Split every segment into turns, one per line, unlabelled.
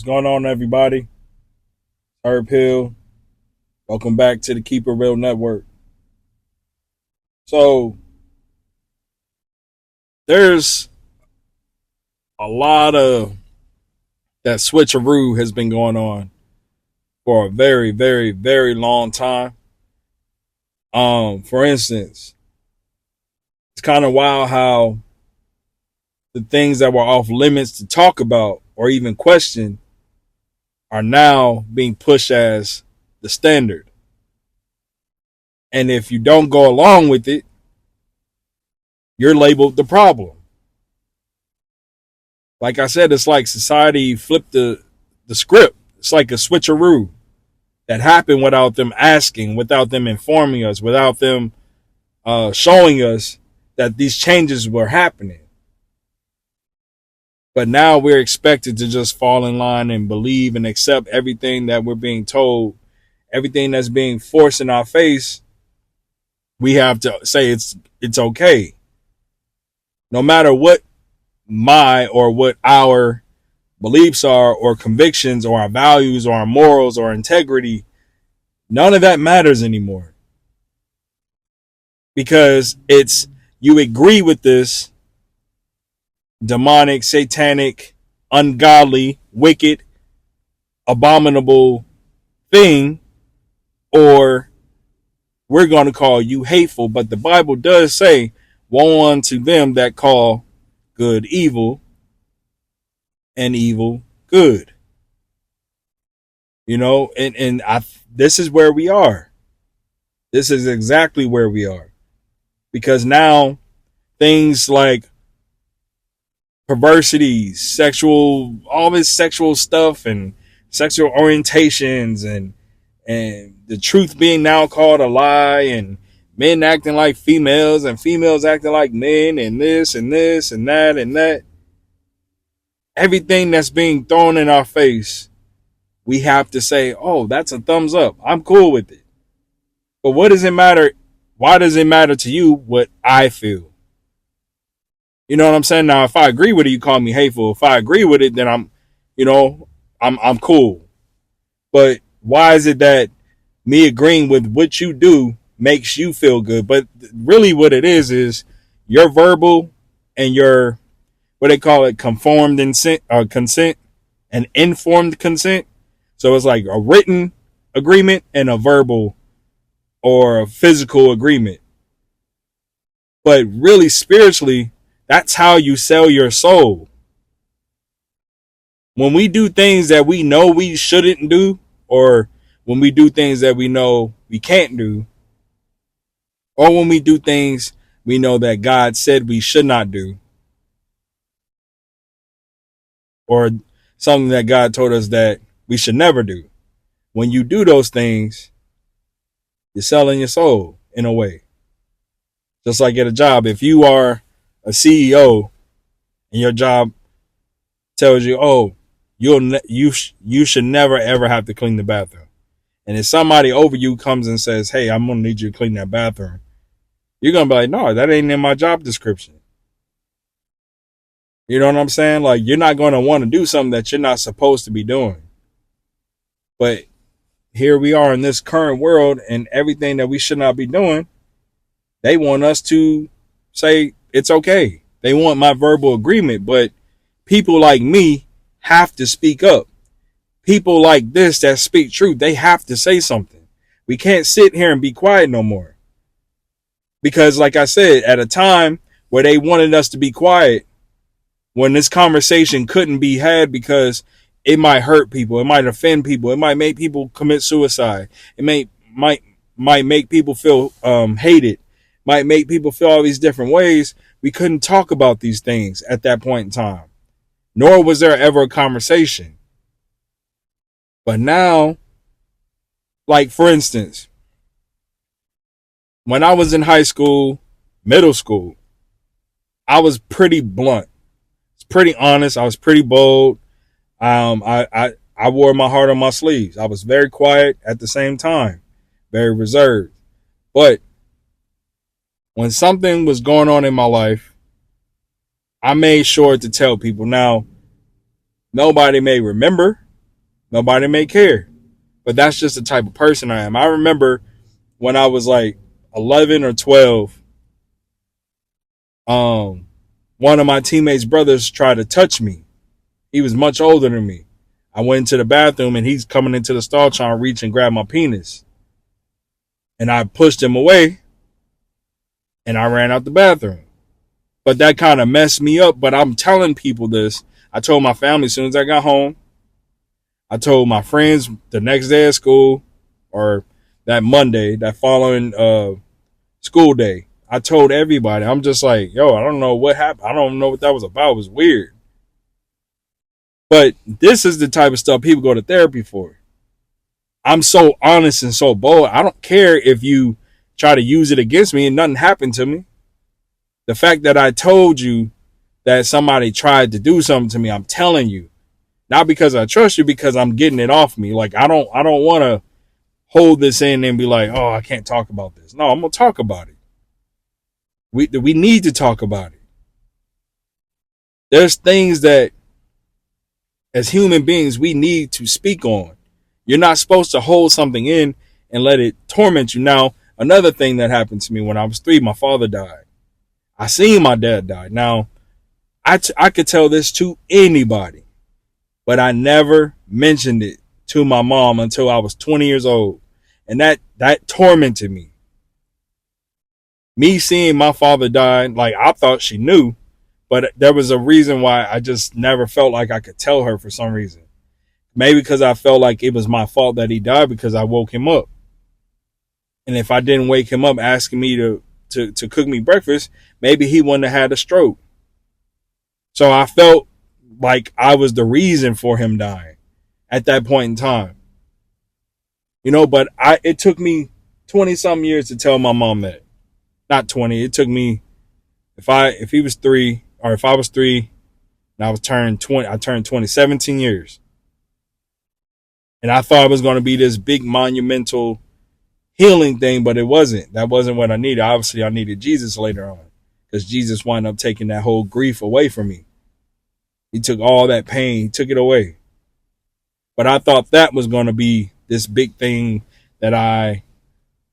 What's going on, everybody? Herb Hill. Welcome back to the Keep It Real Network. So, there's a lot of that switcheroo has been going on for a very, very, very long time. For instance, it's kind of wild how the things that were off limits to talk about or even question are now being pushed as the standard. And if you don't go along with it, you're labeled the problem. Like I said, it's like society flipped the script. It's like a switcheroo that happened without them asking, without them informing us, without them showing us that these changes were happening. But now we're expected to just fall in line and believe and accept everything that we're being told, everything that's being forced in our face. We have to say it's okay. No matter what my or what our beliefs are or convictions or our values or our morals or integrity, none of that matters anymore. Because it's you agree with this demonic, satanic, ungodly, wicked, abominable thing, or we're going to call you hateful. But the Bible does say, woe unto them that call good evil and evil good. You know, and this is where we are. This is exactly where we are. Because now things like perversities, all this sexual stuff and sexual orientations and the truth being now called a lie and men acting like females and females acting like men and this and this and that and that. Everything that's being thrown in our face, we have to say, oh, that's a thumbs up. I'm cool with it. But what does it matter? Why does it matter to you what I feel? You know what I'm saying? Now, if I agree with it, you call me hateful. If I agree with it, then I'm cool. But why is it that me agreeing with what you do makes you feel good? But really what it is your verbal and your, what they call it, conformed consent and informed consent. So it's like a written agreement and a verbal or a physical agreement. But really spiritually, that's how you sell your soul. When we do things that we know we shouldn't do, or when we do things that we know we can't do, or when we do things we know that God said we should not do, or something that God told us that we should never do. When you do those things, you're selling your soul in a way. Just like at a job, if you are a CEO and your job tells you, oh, you should never ever have to clean the bathroom. And if somebody over you comes and says, hey, I'm going to need you to clean that bathroom, you're going to be like, no, that ain't in my job description. You know what I'm saying? Like, you're not going to want to do something that you're not supposed to be doing. But here we are in this current world, and everything that we should not be doing, they want us to say it's okay. They want my verbal agreement, but people like me have to speak up. People like this that speak truth, they have to say something. We can't sit here and be quiet no more. Because like I said, at a time where they wanted us to be quiet, when this conversation couldn't be had because it might hurt people, it might offend people, it might make people commit suicide, it might make people feel hated, might make people feel all these different ways, we couldn't talk about these things at that point in time. Nor was there ever a conversation. But now, like for instance, when I was in high school, middle school, I was pretty blunt. I was pretty honest. I was pretty bold. I wore my heart on my sleeves. I was very quiet at the same time, very reserved. But when something was going on in my life, I made sure to tell people. Now, nobody may remember Nobody may care. But that's just the type of person I am. I remember when I was like 11 or 12, one of my teammates' brothers tried to touch me. He was much older than me. I went into the bathroom and he's coming into the stall trying to reach and grab my penis. And I pushed him away and I ran out the bathroom. But that kind of messed me up. But I'm telling people this. I told my family as soon as I got home. I told my friends the next day at school, or that Monday, that following school day. I told everybody. I'm just like, yo, I don't know what happened. I don't know what that was about. It was weird. But this is the type of stuff people go to therapy for. I'm so honest and so bold. I don't care if you try to use it against me and nothing happened to me. The fact that I told you that somebody tried to do something to me, I'm telling you. Not because I trust you, because I'm getting it off me. Like, I don't want to hold this in and be like, oh, I can't talk about this. No, I'm going to talk about it. We need to talk about it. There's things that, as human beings, we need to speak on. You're not supposed to hold something in and let it torment you. Now, another thing that happened to me when I was 3, my father died. I seen my dad die. Now, I could tell this to anybody, but I never mentioned it to my mom until I was 20 years old. And that tormented me. Me seeing my father die, like, I thought she knew, but there was a reason why I just never felt like I could tell her for some reason. Maybe because I felt like it was my fault that he died because I woke him up. And if I didn't wake him up asking me to cook me breakfast, maybe he wouldn't have had a stroke. So I felt like I was the reason for him dying at that point in time. You know, but it took me 20 something years to tell my mom that. Not 20. It took me, if he was 3, or if I was 3 and I turned 20, 17 years. And I thought it was going to be this big monumental healing thing, but it wasn't. That wasn't what I needed. Obviously, I needed Jesus later on, because Jesus wound up taking that whole grief away from me. He took all that pain, he took it away. But I thought that was going to be this big thing that I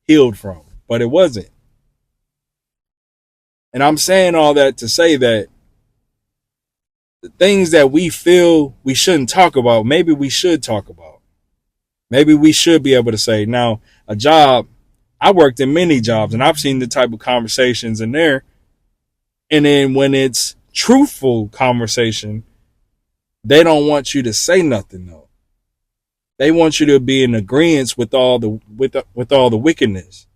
healed from, but it wasn't. And I'm saying all that to say that the things that we feel we shouldn't talk about, maybe we should talk about. Maybe we should be able to say, now, a job, I worked in many jobs and I've seen the type of conversations in there. And then when it's truthful conversation, they don't want you to say nothing though. They want you to be in agreement with all the wickedness,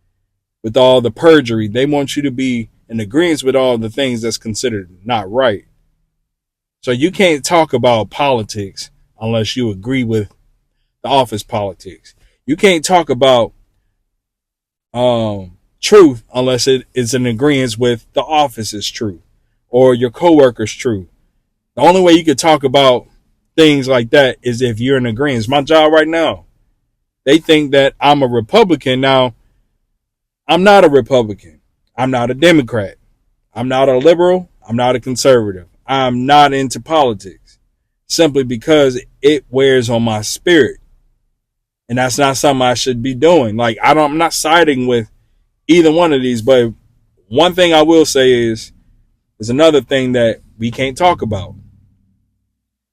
with all the perjury. They want you to be in agreement with all the things that's considered not right. So you can't talk about politics unless you agree with the office politics. You can't talk about truth unless it is in agreement with the office's truth or your coworker's truth. The only way you could talk about things like that is if you're in agreement. My job right now, they think that I'm a Republican. Now, I'm not a Republican. I'm not a Democrat. I'm not a liberal. I'm not a conservative. I'm not into politics simply because it wears on my spirit. And that's not something I should be doing. Like, I'm not siding with either one of these, but one thing I will say is another thing that we can't talk about.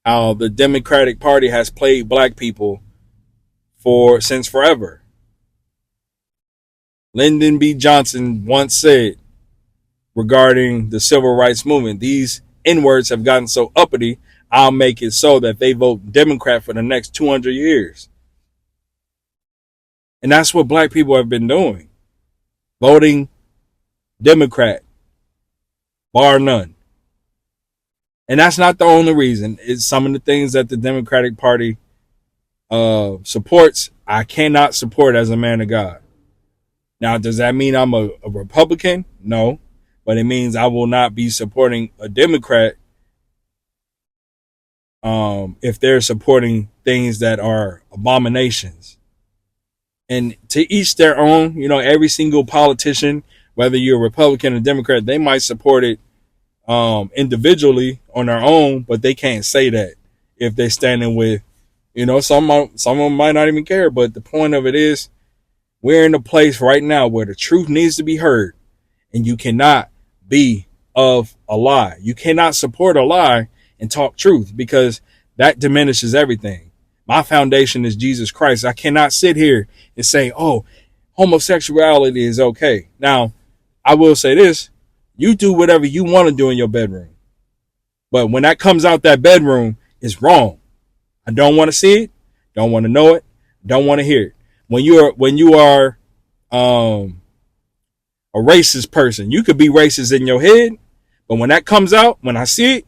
How the Democratic Party has played black people since forever. Lyndon B. Johnson once said regarding the civil rights movement, these N-words have gotten so uppity, I'll make it so that they vote Democrat for the next 200 years. And that's what black people have been doing. Voting Democrat, bar none. And that's not the only reason. It's some of the things that the Democratic Party supports, I cannot support as a man of God. Now, does that mean I'm a Republican? No. But it means I will not be supporting a Democrat if they're supporting things that are abominations. And to each their own, you know, every single politician, whether you're a Republican or Democrat, they might support it individually on their own, but they can't say that if they're standing with, Some of them might not even care, but the point of it is we're in a place right now where the truth needs to be heard, and you cannot be of a lie. You cannot support a lie and talk truth, because that diminishes everything. My foundation is Jesus Christ. I cannot sit here and say, oh, homosexuality is okay. Now, I will say this. You do whatever you want to do in your bedroom. But when that comes out that bedroom, it's wrong. I don't want to see it. Don't want to know it. Don't want to hear it. When you are a racist person, you could be racist in your head, but when that comes out, when I see it,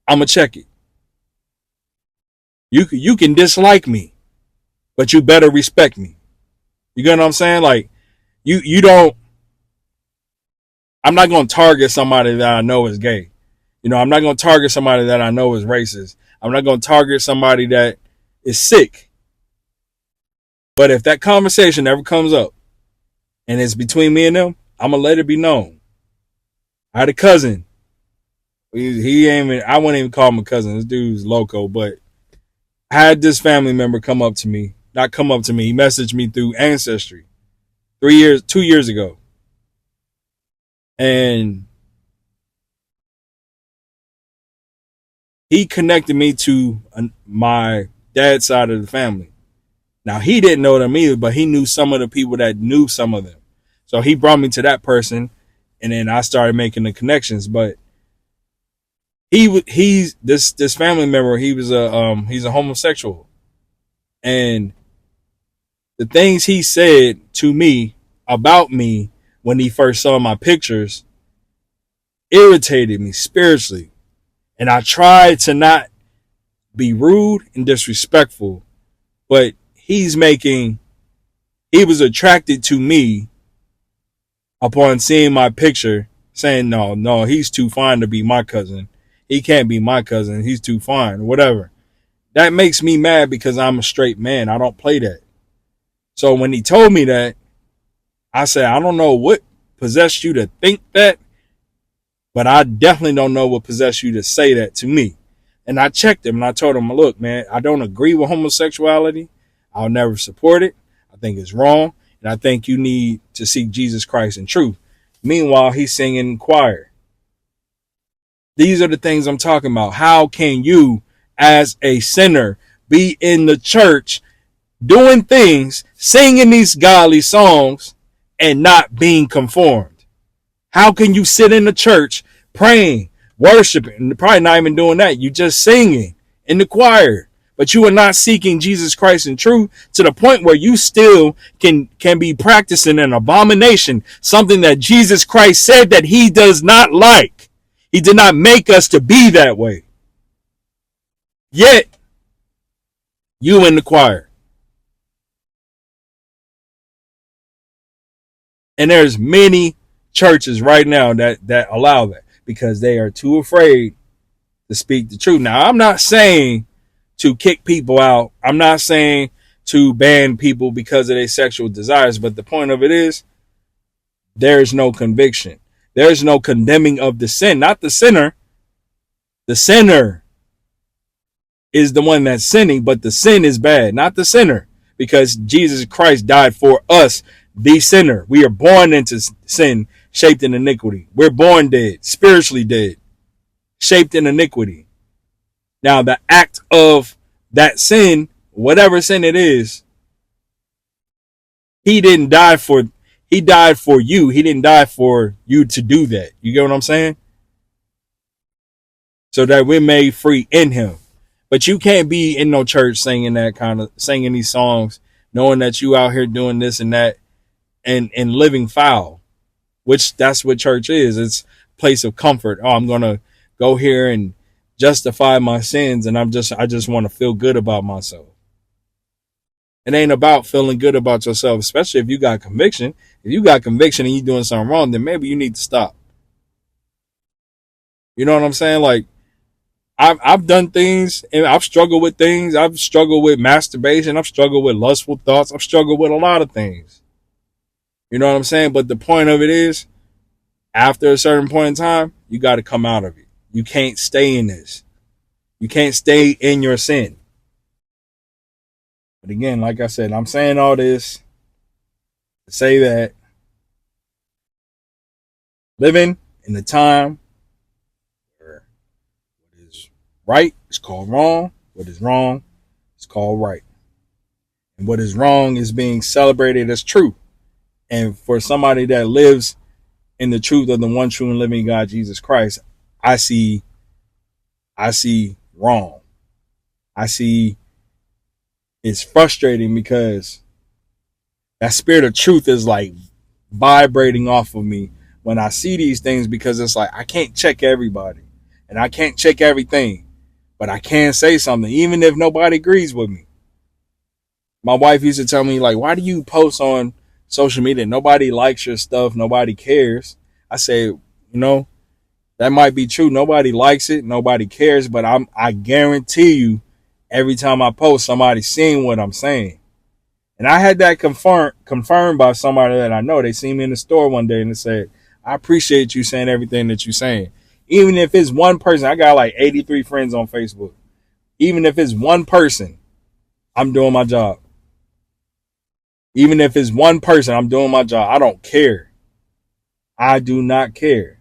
I'm gonna check it. You can dislike me, but you better respect me. You get what I'm saying? Like you don't. I'm not gonna target somebody that I know is gay. I'm not gonna target somebody that I know is racist. I'm not gonna target somebody that is sick. But if that conversation ever comes up and it's between me and them, I'm gonna let it be known. I had a cousin. He ain't even, I wouldn't even call him a cousin. This dude's loco, but I had this family member come up to me. Not come up to me. He messaged me through Ancestry 2 years ago. And he connected me to my dad's side of the family. Now, he didn't know them either, but he knew some of the people that knew some of them. So he brought me to that person, and then I started making the connections. But he's this family member. He's a homosexual, and the things he said to me about me when he first saw my pictures irritated me spiritually, and I tried to not be rude and disrespectful, but he was attracted to me upon seeing my picture, saying, no, he's too fine to be my cousin. He can't be my cousin. He's too fine, whatever. That makes me mad because I'm a straight man. I don't play that. So when he told me that, I said, I don't know what possessed you to think that, but I definitely don't know what possessed you to say that to me. And I checked him and I told him, look, man, I don't agree with homosexuality. I'll never support it. I think it's wrong. And I think you need to seek Jesus Christ in truth. Meanwhile, he's singing in choir. These are the things I'm talking about. How can you, as a sinner, be in the church doing things, singing these godly songs, and not being conformed? How can you sit in the church praying, worshiping, probably not even doing that? You just singing in the choir, but you are not seeking Jesus Christ in truth, to the point where you still can be practicing an abomination, something that Jesus Christ said that he does not like. He did not make us to be that way. Yet, you in the choir. And there's many churches right now that allow that because they are too afraid to speak the truth. Now, I'm not saying to kick people out. I'm not saying to ban people because of their sexual desires. But the point of it is, there is no conviction. There is no condemning of the sin, not the sinner. The sinner is the one that's sinning, but the sin is bad, not the sinner, because Jesus Christ died for us, the sinner. We are born into sin, shaped in iniquity. We're born dead, spiritually dead, shaped in iniquity. Now, the act of that sin, whatever sin it is, he didn't die for. He died for you. He didn't die for you to do that. You get what I'm saying? So that we're made free in him. But you can't be in no church singing these songs, knowing that you out here doing this and that, and living foul, which that's what church is. It's a place of comfort. Oh, I'm going to go here and justify my sins, and I just want to feel good about myself. It ain't about feeling good about yourself, especially if you got conviction. If you got conviction and you're doing something wrong, then maybe you need to stop. You know what I'm saying? Like, I've done things and I've struggled with things. I've struggled with masturbation. I've struggled with lustful thoughts. I've struggled with a lot of things. You know what I'm saying? But the point of it is, after a certain point in time, you got to come out of it. You can't stay in this. You can't stay in your sin. But again, like I said, I'm saying all this to say that living in a time where what is right is called wrong, what is wrong is called right. And what is wrong is being celebrated as true. And for somebody that lives in the truth of the one true and living God, Jesus Christ, I see wrong. I see it's frustrating because that spirit of truth is like vibrating off of me when I see these things, because it's like I can't check everybody and I can't check everything, but I can say something even if nobody agrees with me. My wife used to tell me, like, why do you post on social media? Nobody likes your stuff. Nobody cares. I say, that might be true. Nobody likes it. Nobody cares. But I guarantee you, every time I post, somebody's seeing what I'm saying. And I had that confirmed by somebody that I know. They seen me in the store one day and they said, I appreciate you saying everything that you're saying. Even if it's one person, I got like 83 friends on Facebook. Even if it's one person, I'm doing my job. Even if it's one person, I'm doing my job. I don't care. I do not care.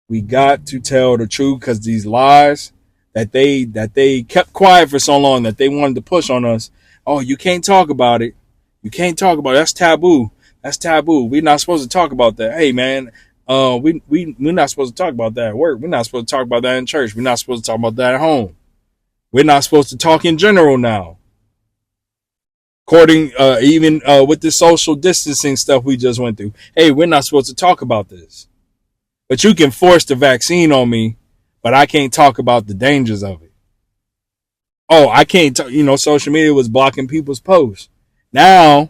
We got to tell the truth, because these lies that they kept quiet for so long, that they wanted to push on us. Oh, you can't talk about it. You can't talk about it. That's taboo. That's taboo. We're not supposed to talk about that. Hey, man, we're not supposed to talk about that at work. We're not supposed to talk about that in church. We're not supposed to talk about that at home. We're not supposed to talk in general now. According, even with the social distancing stuff we just went through. Hey, we're not supposed to talk about this. But you can force the vaccine on me, but I can't talk about the dangers of it. Oh, I can't talk, social media was blocking people's posts. Now,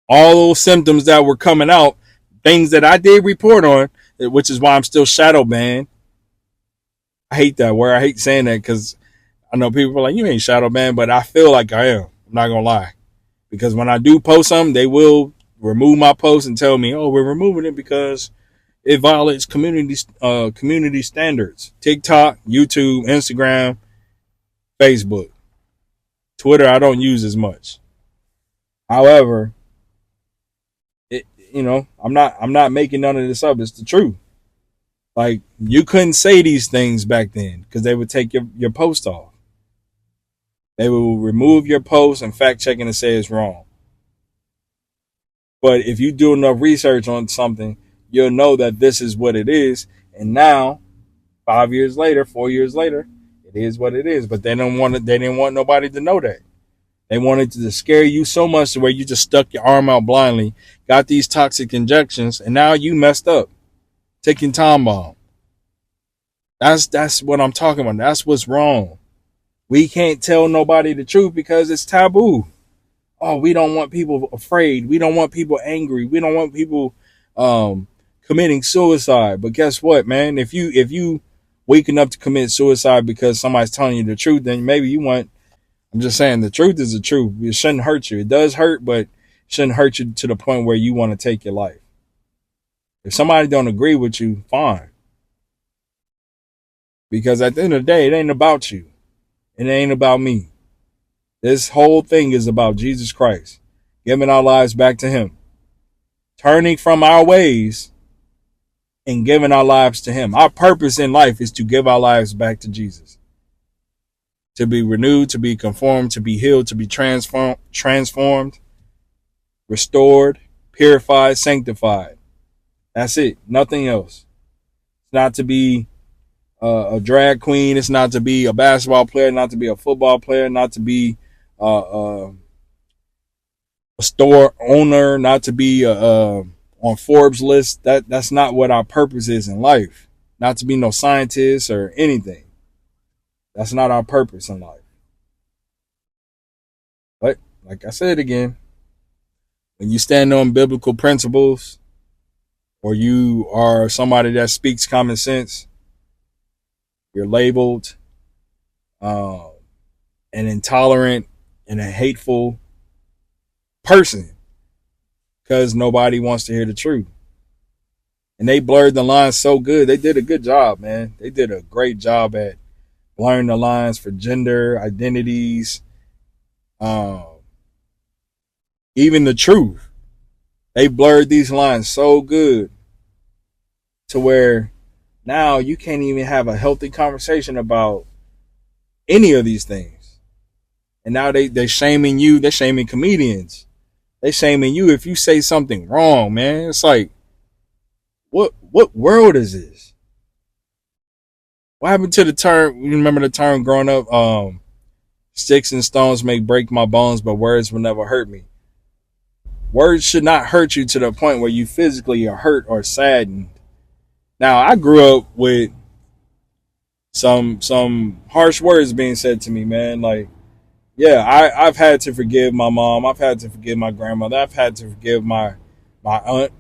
all those symptoms that were coming out, things that I did report on, which is why I'm still shadow banned. I hate that word. I hate saying that because I know people are like, you ain't shadow banned, but I feel like I am. I'm not going to lie. Because when I do post something, they will remove my post and tell me, oh, we're removing it because it violates community standards. TikTok, YouTube, Instagram, Facebook, Twitter, I don't use as much. However, I'm not making none of this up. It's the truth. Like, you couldn't say these things back then because they would take your post off. They will remove your post and fact checking and say it's wrong. But if you do enough research on something, you'll know that this is what it is. And now, 5 years later, 4 years later, it is what it is. But they didn't want nobody to know that. They wanted to scare you so much to where you just stuck your arm out blindly, got these toxic injections, and now you messed up, taking time bomb. That's what I'm talking about. That's what's wrong. We can't tell nobody the truth because it's taboo. Oh, we don't want people afraid. We don't want people angry. We don't want people committing suicide. But guess what, man? If you waking up to commit suicide because somebody's telling you the truth, then maybe you want. I'm just saying the truth is the truth. It shouldn't hurt you. It does hurt, but it shouldn't hurt you to the point where you want to take your life. If somebody don't agree with you, fine. Because at the end of the day, it ain't about you. It ain't about me. This whole thing is about Jesus Christ, giving our lives back to him, turning from our ways and giving our lives to him. Our purpose in life is to give our lives back to Jesus. To be renewed, to be conformed, to be healed, to be transformed, restored, purified, sanctified. That's it. Nothing else. It's not to be a drag queen. It's not to be a basketball player, not to be a football player, not to be a store owner, not to be on Forbes list. That's not what our purpose is in life. Not to be no scientist or anything. That's not our purpose in life. But like I said again, when you stand on biblical principles, or you are somebody that speaks common sense, you're labeled an intolerant and a hateful person because nobody wants to hear the truth. And they blurred the lines so good. They did a good job, man. They did a great job at blurring the lines for gender, identities, um, even the truth. They blurred these lines so good to where now you can't even have a healthy conversation about any of these things. And now they're shaming you. They're shaming comedians. They're shaming you if you say something wrong, man. It's like, what world is this? What happened to the term? You remember the term growing up? Sticks and stones may break my bones, but words will never hurt me. Words should not hurt you to the point where you physically are hurt or saddened. Now, I grew up with some harsh words being said to me, man. Like, yeah, I've had to forgive my mom. I've had to forgive my grandmother. I've had to forgive my aunt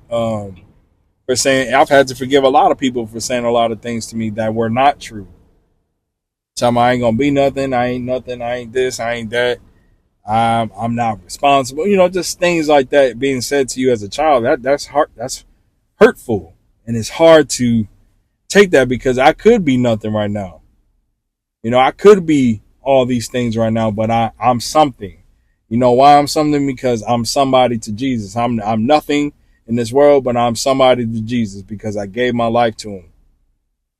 for saying. I've had to forgive a lot of people for saying a lot of things to me that were not true. Tell me I ain't gonna be nothing. I ain't nothing. I ain't this. I ain't that. I'm not responsible. You know, just things like that being said to you as a child. That's hard. That's hurtful, and it's hard to take that because I could be nothing right now. You know, I could be all these things right now, but I'm something. You know why I'm something? Because I'm somebody to Jesus. I'm nothing in this world, but I'm somebody to Jesus because I gave my life to him.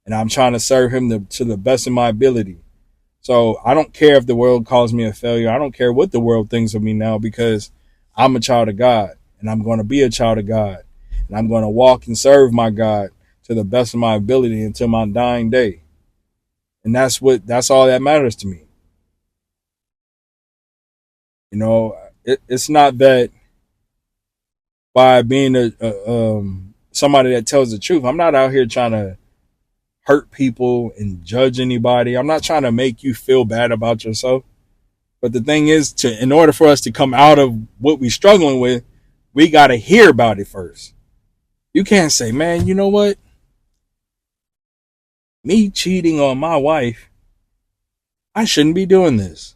And I'm trying to serve him to the best of my ability. So I don't care if the world calls me a failure. I don't care what the world thinks of me now because I'm a child of God and I'm going to be a child of God and I'm going to walk and serve my God to the best of my ability until my dying day. And that's all that matters to me. You know, it's not that by being somebody that tells the truth, I'm not out here trying to hurt people and judge anybody. I'm not trying to make you feel bad about yourself. But the thing is, in order for us to come out of what we're struggling with, we got to hear about it first. You can't say, man, you know what? Me cheating on my wife, I shouldn't be doing this.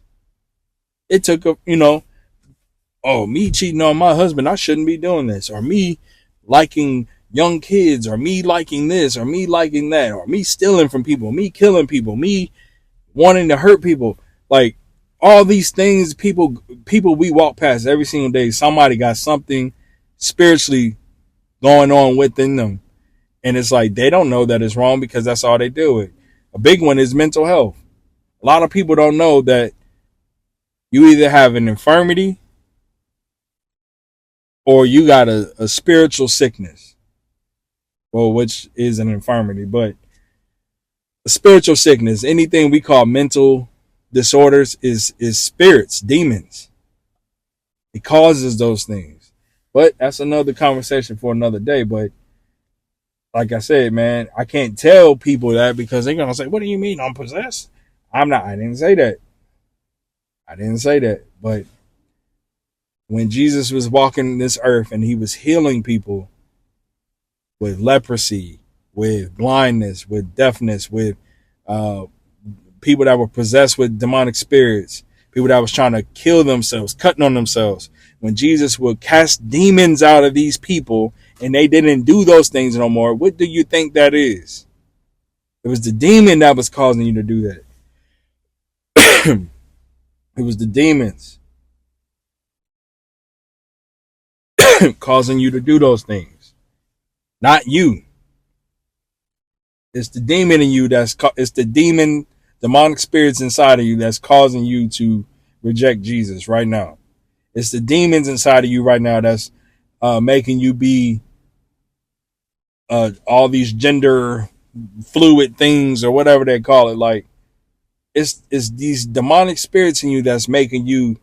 It took me cheating on my husband, I shouldn't be doing this. Or me liking young kids, or me liking this, or me liking that, or me stealing from people, me killing people, me wanting to hurt people. Like all these things, people we walk past every single day, somebody got something spiritually going on within them. And it's like they don't know that it's wrong because that's all they deal with. A big one is mental health. A lot of people don't know that you either have an infirmity or you got a spiritual sickness. Well, which is an infirmity, but a spiritual sickness, anything we call mental disorders is spirits, demons. It causes those things. But that's another conversation for another day. But like I said, man, I can't tell people that because they're going to say, what do you mean I'm possessed? I didn't say that. I didn't say that. But when Jesus was walking this earth and he was healing people with leprosy, with blindness, with deafness, with people that were possessed with demonic spirits, people that was trying to kill themselves, cutting on themselves. When Jesus would cast demons out of these people and they didn't do those things no more, what do you think that is? It was the demon that was causing you to do that. It was the demons causing you to do those things, not you. It's the demon in you it's the demonic spirits inside of you that's causing you to reject Jesus right now. It's the demons inside of you right now that's making you be all these gender fluid things or whatever they call it. Like it's these demonic spirits in you that's making you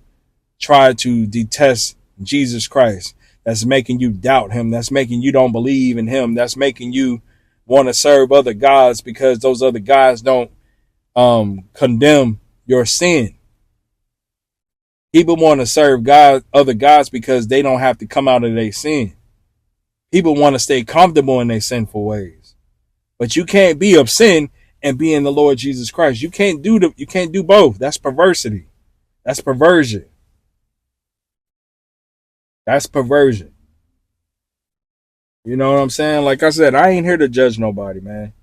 try to detest Jesus Christ. That's making you doubt him. That's making you don't believe in him. That's making you want to serve other gods because those other gods don't condemn your sin. People want to serve other gods because they don't have to come out of their sin. People want to stay comfortable in their sinful ways. But you can't be of sin and be in the Lord Jesus Christ. You can't do both. That's perversity. That's perversion. That's perversion. You know what I'm saying? Like I said, I ain't here to judge nobody, man.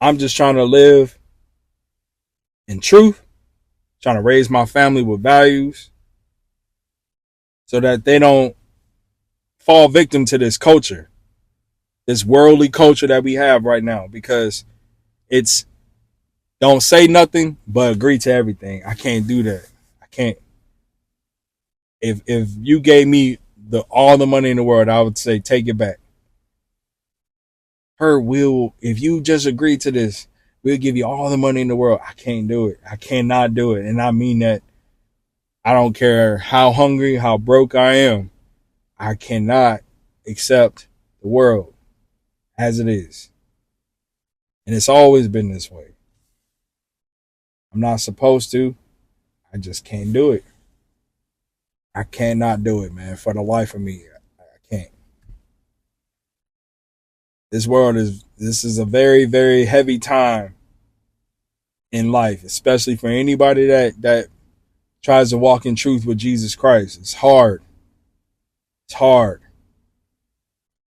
I'm just trying to live and truth, trying to raise my family with values so that they don't fall victim to this culture, this worldly culture that we have right now, because it's don't say nothing but agree to everything. I can't do that. I can't. If you gave me all the money in the world, I would say take it back. If you just agree to this, we'll give you all the money in the world. I can't do it. I cannot do it. And I mean that. I don't care how hungry, how broke I am. I cannot accept the world as it is. And it's always been this way. I'm not supposed to. I just can't do it. I cannot do it, man. For the life of me, I can't. This is a very, very heavy time in life, especially for anybody that tries to walk in truth with Jesus Christ. It's hard. It's hard.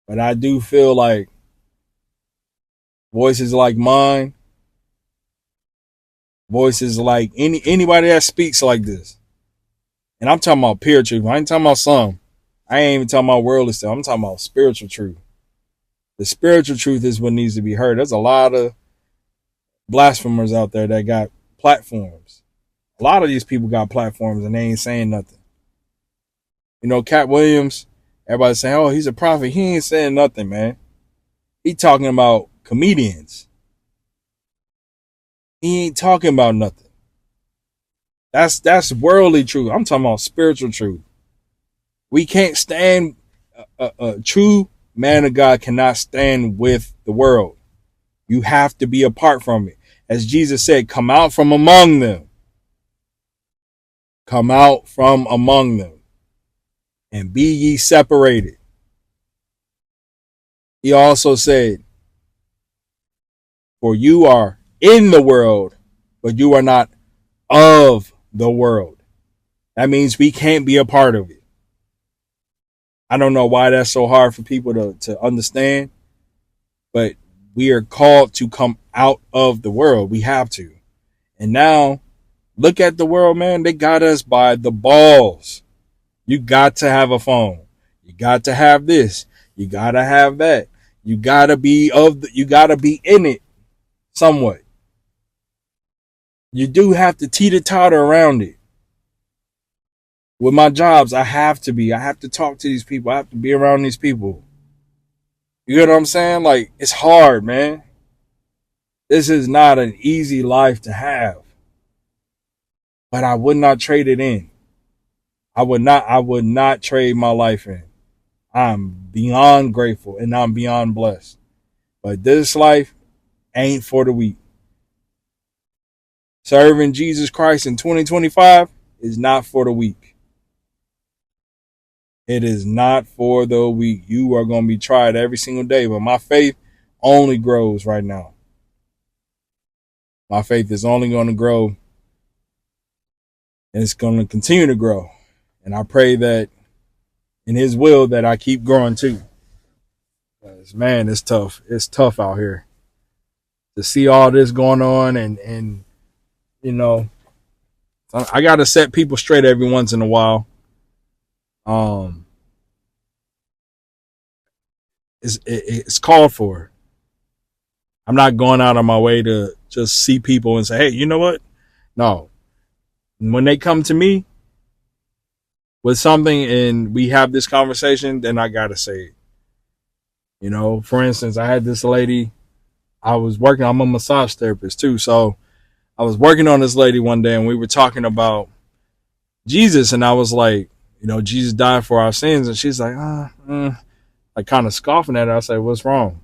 But I do feel like voices like mine, voices like anybody that speaks like this, and I'm talking about pure truth. I ain't talking about some. I ain't even talking about worldly stuff. I'm talking about spiritual truth. The spiritual truth is what needs to be heard. There's a lot of blasphemers out there that got platforms. A lot of these people got platforms and they ain't saying nothing. You know, Cat Williams, everybody's saying, oh, he's a prophet. He ain't saying nothing, man. He talking about comedians. He ain't talking about nothing. That's worldly truth. I'm talking about spiritual truth. We can't stand, a true man of God cannot stand with the world. You have to be apart from it. As Jesus said, come out from among them. Come out from among them and be ye separated. He also said, for you are in the world, but you are not of the world. That means we can't be a part of it. I don't know why that's so hard for people to understand, but we are called to come out of the world. We have to. And now, look at the world, man. They got us by the balls. You got to have a phone. You got to have this. You got to have that. You got to be in it somewhat. You do have to teeter-totter around it. With my jobs, I have to talk to these people. I have to be around these people. You get what I'm saying? Like, it's hard, man. This is not an easy life to have. But I would not trade it in. I would not trade my life in. I'm beyond grateful and I'm beyond blessed. But this life ain't for the weak. Serving Jesus Christ in 2025 is not for the weak. It is not for the weak. You are going to be tried every single day, but my faith only grows right now. My faith is only going to grow, and it's going to continue to grow. And I pray that in his will that I keep growing too. Because, man, it's tough. It's tough out here to see all this going on. And you know, I got to set people straight every once in a while. It's called for. I'm not going out of my way to just see people and say, hey, you know what? No. When they come to me with something and we have this conversation, then I got to say it. You know, for instance, I had this lady, I'm a massage therapist too. So I was working on this lady one day and we were talking about Jesus. And I was like, you know, Jesus died for our sins. And she's like, like kind of scoffing at it. I said, what's wrong?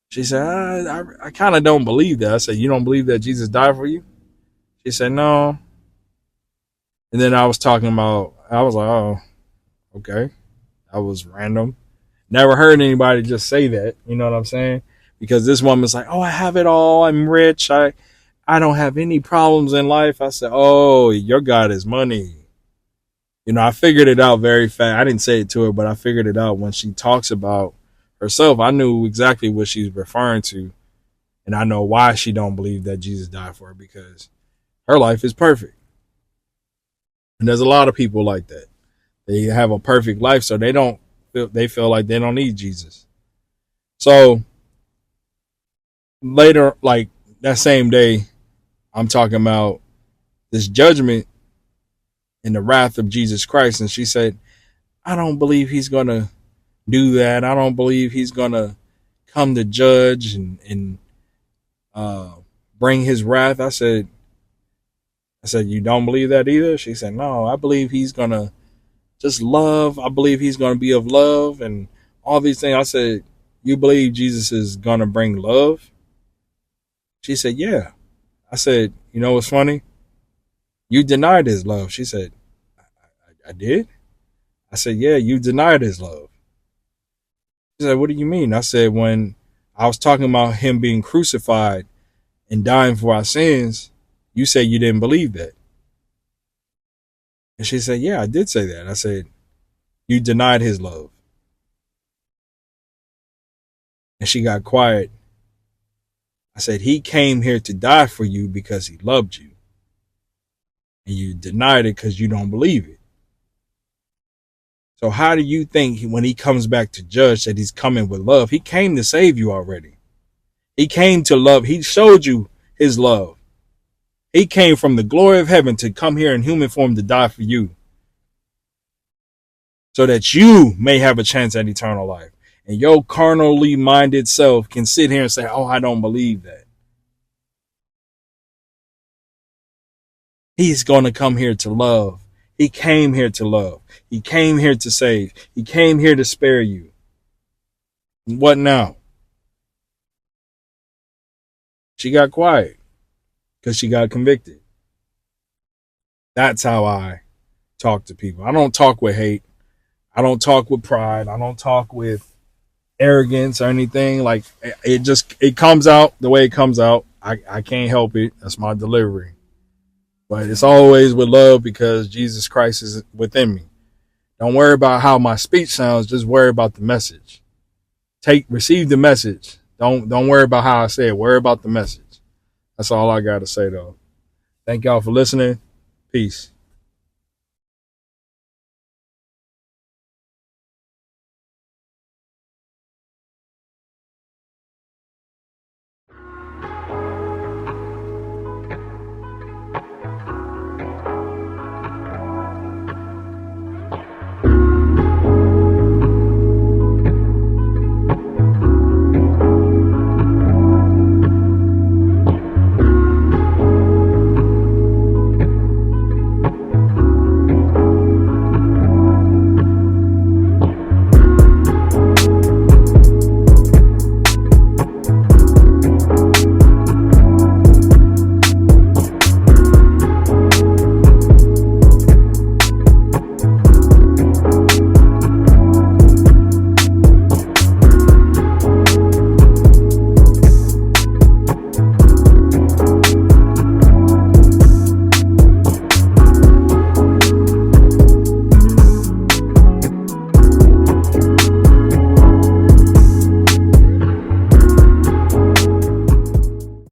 She said, I kind of don't believe that. I said, you don't believe that Jesus died for you? She said, no. And then I was like, oh, okay. That was random. Never heard anybody just say that. You know what I'm saying? Because this woman's like, oh, I have it all. I'm rich. I don't have any problems in life. I said, oh, your God is money. You know, I figured it out very fast. I didn't say it to her, but I figured it out when she talks about herself. I knew exactly what she's referring to. And I know why she don't believe that Jesus died for her, because her life is perfect. And there's a lot of people like that. They have a perfect life, so they feel like they don't need Jesus. So later, like that same day, I'm talking about this judgment and the wrath of Jesus Christ. And she said, I don't believe he's going to do that. I don't believe he's going to come to judge and bring his wrath. I said, you don't believe that either? She said, no, I believe he's going to just love. I believe he's going to be of love and all these things. I said, you believe Jesus is going to bring love? She said, yeah. I said, you know what's funny? You denied his love. She said, I did? I said, yeah, you denied his love. She said, what do you mean? I said, when I was talking about him being crucified and dying for our sins, you said you didn't believe that. And she said, yeah, I did say that. I said, you denied his love. And she got quiet. I said, he came here to die for you because he loved you. And you denied it because you don't believe it. So how do you think when he comes back to judge that he's coming with love? He came to save you already. He came to love. He showed you his love. He came from the glory of heaven to come here in human form to die for you, so that you may have a chance at eternal life. And your carnally minded self can sit here and say, oh, I don't believe that. He's going to come here to love. He came here to love. He came here to save. He came here to spare you. What now? She got quiet because she got convicted. That's how I talk to people. I don't talk with hate. I don't talk with pride. I don't talk with arrogance or anything. Like it comes out the way it comes out. I can't help it. That's my delivery. But it's always with love because Jesus Christ is within me. Don't worry about how my speech sounds. Just worry about the message. Receive the message. Don't worry about how I say it. Worry about the message. That's all I got to say, though. Thank y'all for listening. Peace.